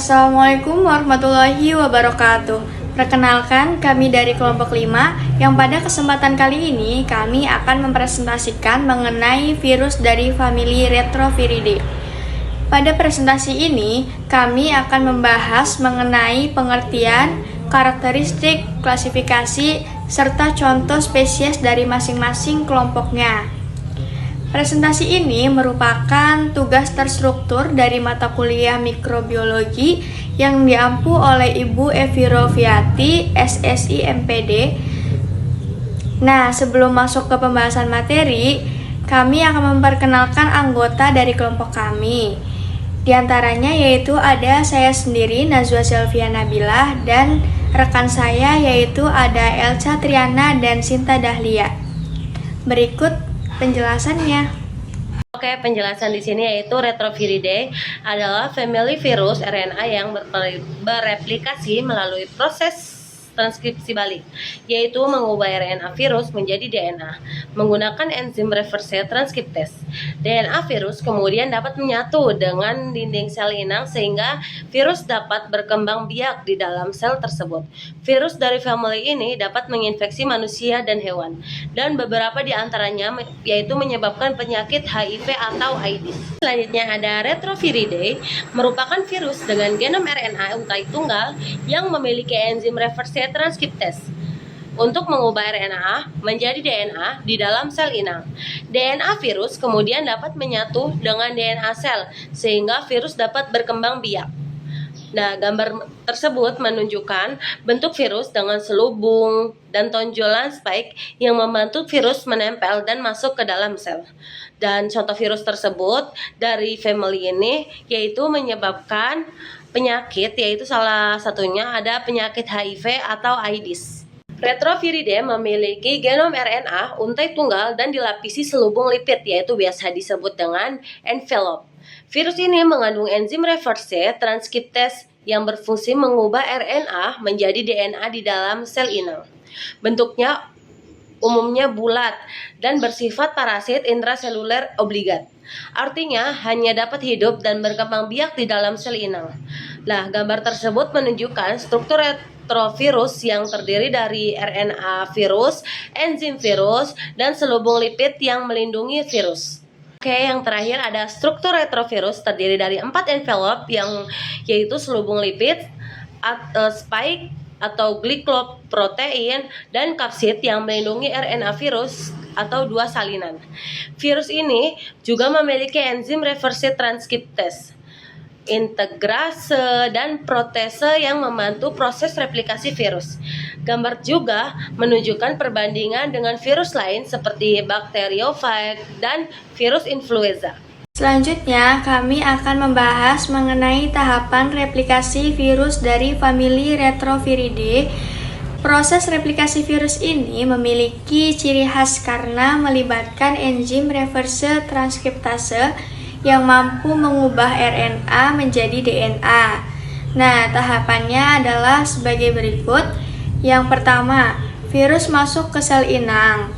Assalamualaikum warahmatullahi wabarakatuh. Perkenalkan, kami dari kelompok 5 yang pada kesempatan kali ini kami akan mempresentasikan mengenai virus dari famili Retroviridae. Pada presentasi ini, kami akan membahas mengenai pengertian, karakteristik, klasifikasi, serta contoh spesies dari masing-masing kelompoknya. Presentasi ini merupakan tugas terstruktur dari mata kuliah mikrobiologi yang diampu oleh Ibu Evi Rofiati, SSI MPD. Nah, sebelum masuk ke pembahasan materi, kami akan memperkenalkan anggota dari kelompok kami. Di antaranya yaitu ada saya sendiri, Nazwa Selvia Nabilah, dan rekan saya yaitu ada Elsa Triana dan Sinta Dahlia. Berikut penjelasannya. Oke, penjelasan di sini yaitu Retroviridae adalah famili virus RNA yang bereplikasi melalui proses transkripsi balik, yaitu mengubah RNA virus menjadi DNA menggunakan enzim reverse transkriptase. DNA virus kemudian dapat menyatu dengan dinding sel inang sehingga virus dapat berkembang biak di dalam sel tersebut. Virus dari famili ini dapat menginfeksi manusia dan hewan, dan beberapa di antaranya yaitu menyebabkan penyakit HIV atau AIDS. Selanjutnya ada Retroviridae, merupakan virus dengan genom RNA untai tunggal yang memiliki enzim reverse transkriptase untuk mengubah RNA menjadi DNA di dalam sel inang. DNA virus kemudian dapat menyatu dengan DNA sel sehingga virus dapat berkembang biak. Nah, gambar tersebut menunjukkan bentuk virus dengan selubung dan tonjolan spike yang membantu virus menempel dan masuk ke dalam sel. Dan contoh virus tersebut dari famili ini yaitu menyebabkan penyakit, yaitu salah satunya ada penyakit HIV atau AIDS. Retroviridae memiliki genom RNA untai tunggal dan dilapisi selubung lipid, yaitu biasa disebut dengan envelope. Virus ini mengandung enzim reverse transkriptase yang berfungsi mengubah RNA menjadi DNA di dalam sel inang. Bentuknya umumnya bulat dan bersifat parasit intraseluler obligat. Artinya hanya dapat hidup dan berkembang biak di dalam sel inang. Nah, gambar tersebut menunjukkan struktur retrovirus yang terdiri dari RNA virus, enzim virus, dan selubung lipid yang melindungi virus. Oke, yang terakhir ada struktur retrovirus terdiri dari 4 envelope yaitu selubung lipid, spike atau glycoprotein, dan kapsid yang melindungi RNA virus atau 2 salinan. Virus ini juga memiliki enzim reverse transkriptase, integrase, dan protase yang membantu proses replikasi virus. Gambar juga menunjukkan perbandingan dengan virus lain seperti bakteriofag dan virus influenza. Selanjutnya, kami akan membahas mengenai tahapan replikasi virus dari famili Retroviridae. Proses replikasi virus ini memiliki ciri khas karena melibatkan enzim reverse transkriptase yang mampu mengubah RNA menjadi DNA. Nah, tahapannya adalah sebagai berikut. Yang pertama, virus masuk ke sel inang.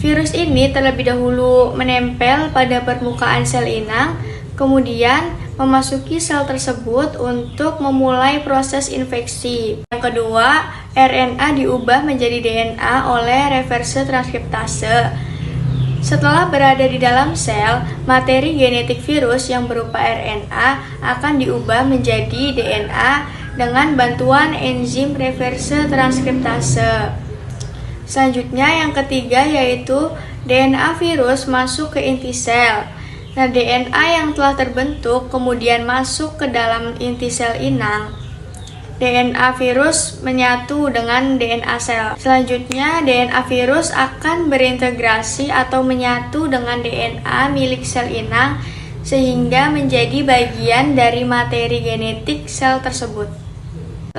Virus ini terlebih dahulu menempel pada permukaan sel inang, kemudian memasuki sel tersebut untuk memulai proses infeksi. Yang kedua, RNA diubah menjadi DNA oleh reverse transkriptase. Setelah berada di dalam sel, materi genetik virus yang berupa RNA akan diubah menjadi DNA dengan bantuan enzim reverse transkriptase. Selanjutnya yang ketiga yaitu DNA virus masuk ke inti sel. Nah, DNA yang telah terbentuk kemudian masuk ke dalam inti sel inang. DNA virus menyatu dengan DNA sel. Selanjutnya, DNA virus akan berintegrasi atau menyatu dengan DNA milik sel inang sehingga menjadi bagian dari materi genetik sel tersebut.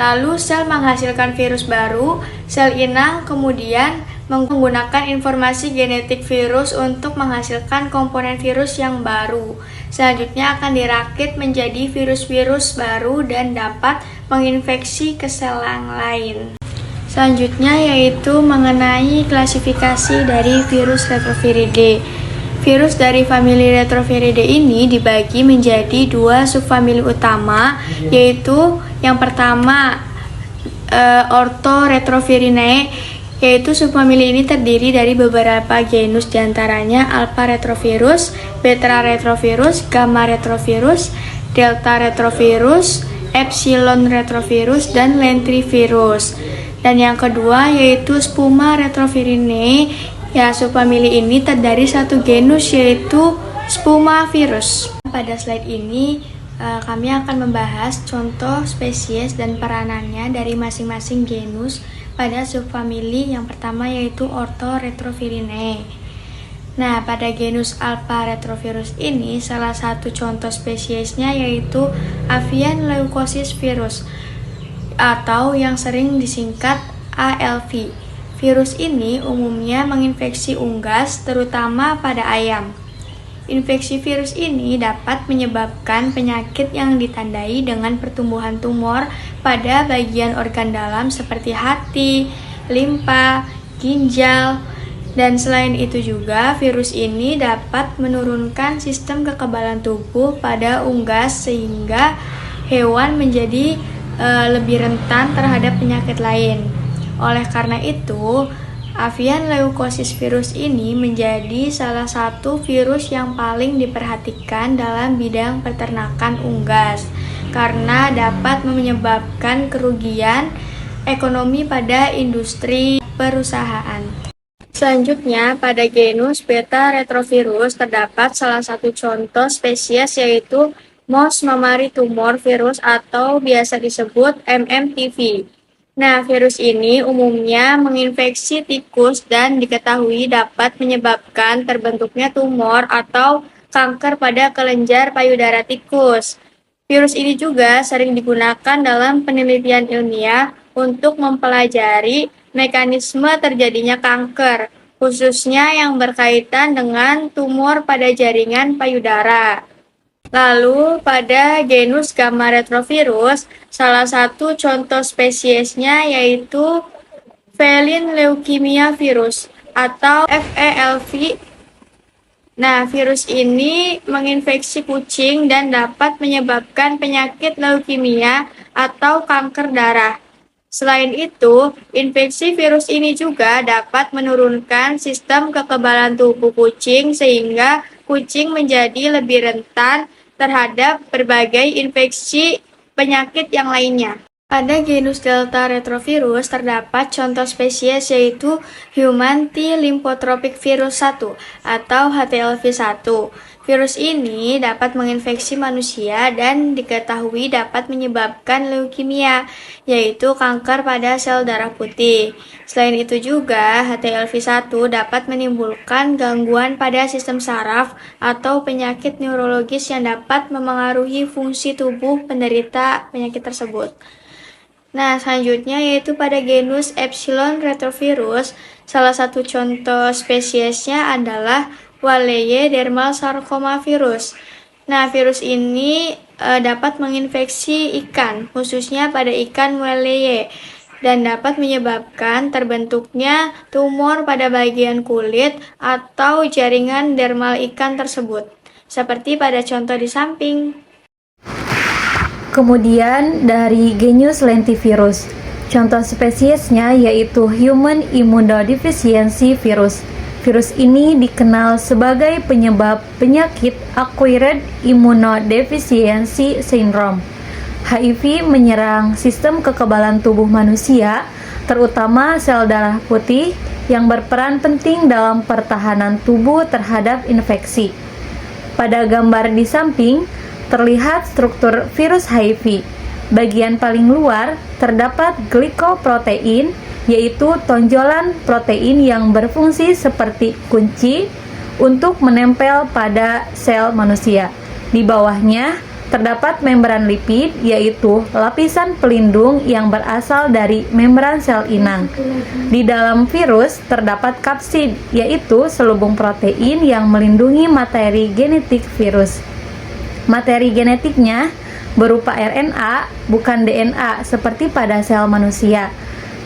Lalu sel menghasilkan virus baru, sel inang kemudian menggunakan informasi genetik virus untuk menghasilkan komponen virus yang baru. Selanjutnya akan dirakit menjadi virus-virus baru dan dapat menginfeksi ke sel yang lain. Selanjutnya yaitu mengenai klasifikasi dari virus Retroviridae. Virus dari famili Retroviridae ini dibagi menjadi dua subfamili utama, yaitu yang pertama Orthoretrovirinae, yaitu subfamili ini terdiri dari beberapa genus, diantaranya Alpha Retrovirus, Beta Retrovirus, Gamma Retrovirus, Delta Retrovirus, Epsilon Retrovirus, dan Lentrivirus. Dan yang kedua yaitu Spuma Retrovirinae. Ya, subfamili ini terdiri satu genus, yaitu Spumavirus. Pada slide ini kami akan membahas contoh spesies dan peranannya dari masing-masing genus pada subfamili yang pertama, yaitu Orthoretrovirinae. Nah, pada genus Alpha Retrovirus ini salah satu contoh spesiesnya yaitu Avian Leukosis virus atau yang sering disingkat ALV. Virus ini umumnya menginfeksi unggas, terutama pada ayam. Infeksi virus ini dapat menyebabkan penyakit yang ditandai dengan pertumbuhan tumor pada bagian organ dalam seperti hati, limpa, ginjal, dan selain itu juga virus ini dapat menurunkan sistem kekebalan tubuh pada unggas sehingga hewan menjadi lebih rentan terhadap penyakit lain. Oleh karena itu, Avian Leukosis virus ini menjadi salah satu virus yang paling diperhatikan dalam bidang peternakan unggas karena dapat menyebabkan kerugian ekonomi pada industri perusahaan. Selanjutnya, pada genus Beta Retrovirus terdapat salah satu contoh spesies yaitu Moss mammary tumor virus atau biasa disebut MMTV. Nah, virus ini umumnya menginfeksi tikus dan diketahui dapat menyebabkan terbentuknya tumor atau kanker pada kelenjar payudara tikus. Virus ini juga sering digunakan dalam penelitian ilmiah untuk mempelajari mekanisme terjadinya kanker, khususnya yang berkaitan dengan tumor pada jaringan payudara. Lalu pada genus Gamma Retrovirus, salah satu contoh spesiesnya yaitu Feline Leukemia virus atau FELV. Nah, virus ini menginfeksi kucing dan dapat menyebabkan penyakit leukemia atau kanker darah. Selain itu, infeksi virus ini juga dapat menurunkan sistem kekebalan tubuh kucing sehingga kucing menjadi lebih rentan terhadap berbagai infeksi penyakit yang lainnya. Pada genus Delta Retrovirus terdapat contoh spesies yaitu Human T Lymphotropic Virus 1 atau HTLV1. Virus ini dapat menginfeksi manusia dan diketahui dapat menyebabkan leukemia, yaitu kanker pada sel darah putih. Selain itu juga, HTLV1 dapat menimbulkan gangguan pada sistem saraf atau penyakit neurologis yang dapat memengaruhi fungsi tubuh penderita penyakit tersebut. Nah, selanjutnya yaitu pada genus Epsilon Retrovirus, salah satu contoh spesiesnya adalah Walleye dermal sarcoma virus. Nah, virus ini dapat menginfeksi ikan, khususnya pada ikan Walleye, dan dapat menyebabkan terbentuknya tumor pada bagian kulit atau jaringan dermal ikan tersebut, seperti pada contoh di samping. Kemudian dari genus Lentivirus, contoh spesiesnya yaitu Human Immunodeficiency Virus. Virus ini dikenal sebagai penyebab penyakit Acquired Immunodeficiency Syndrome. HIV menyerang sistem kekebalan tubuh manusia, terutama sel darah putih yang berperan penting dalam pertahanan tubuh terhadap infeksi. Pada gambar di samping, terlihat struktur virus HIV. Bagian paling luar terdapat glikoprotein, yaitu tonjolan protein yang berfungsi seperti kunci untuk menempel pada sel manusia. Di bawahnya terdapat membran lipid, yaitu lapisan pelindung yang berasal dari membran sel inang. Di dalam virus terdapat kapsid, yaitu selubung protein yang melindungi materi genetik virus. Materi genetiknya berupa RNA, bukan DNA seperti pada sel manusia.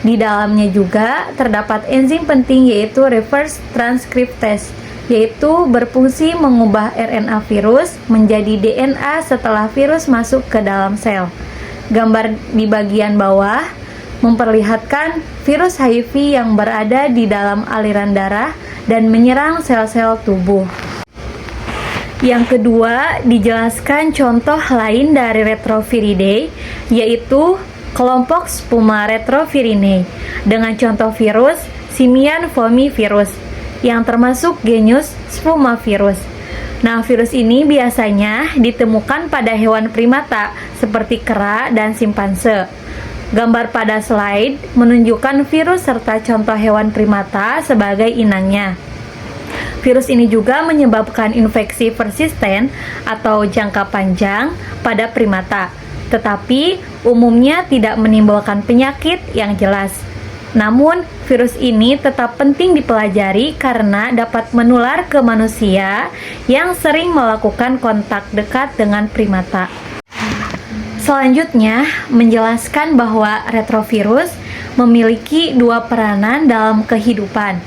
Di dalamnya juga terdapat enzim penting yaitu reverse transcriptase yaitu berfungsi mengubah RNA virus menjadi DNA setelah virus masuk ke dalam sel. Gambar di bagian bawah memperlihatkan virus HIV yang berada di dalam aliran darah dan menyerang sel-sel tubuh. Yang kedua, dijelaskan contoh lain dari Retroviridae, yaitu kelompok Spuma Retroviridae dengan contoh virus Simian fomivirus yang termasuk genus Spumavirus. Nah, virus ini biasanya ditemukan pada hewan primata seperti kera dan simpanse. Gambar pada slide menunjukkan virus serta contoh hewan primata sebagai inangnya. Virus ini juga menyebabkan infeksi persisten atau jangka panjang pada primata, tetapi umumnya tidak menimbulkan penyakit yang jelas. Namun, virus ini tetap penting dipelajari karena dapat menular ke manusia yang sering melakukan kontak dekat dengan primata. Selanjutnya, menjelaskan bahwa retrovirus memiliki dua peranan dalam kehidupan.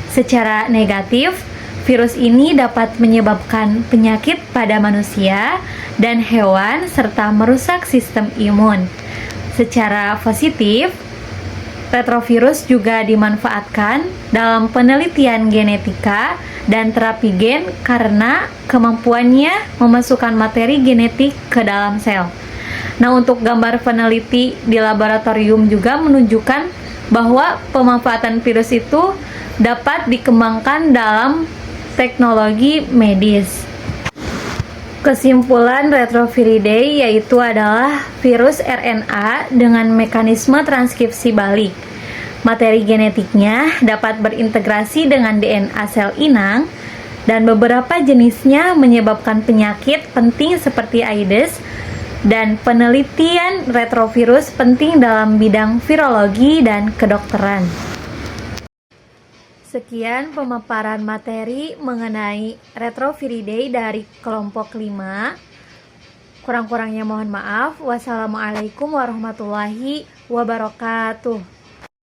Secara negatif, virus ini dapat menyebabkan penyakit pada manusia dan hewan serta merusak sistem imun. Secara positif, retrovirus juga dimanfaatkan dalam penelitian genetika dan terapi gen karena kemampuannya memasukkan materi genetik ke dalam sel. Nah, untuk gambar peneliti di laboratorium juga menunjukkan bahwa pemanfaatan virus itu dapat dikembangkan dalam teknologi medis. Kesimpulan Retroviridae yaitu adalah virus RNA dengan mekanisme transkripsi balik. Materi genetiknya dapat berintegrasi dengan DNA sel inang dan beberapa jenisnya menyebabkan penyakit penting seperti AIDS, dan penelitian retrovirus penting dalam bidang virologi dan kedokteran. Sekian pemaparan materi mengenai Retroviridae dari kelompok 5. Kurang-kurangnya mohon maaf. Wassalamualaikum warahmatullahi wabarakatuh.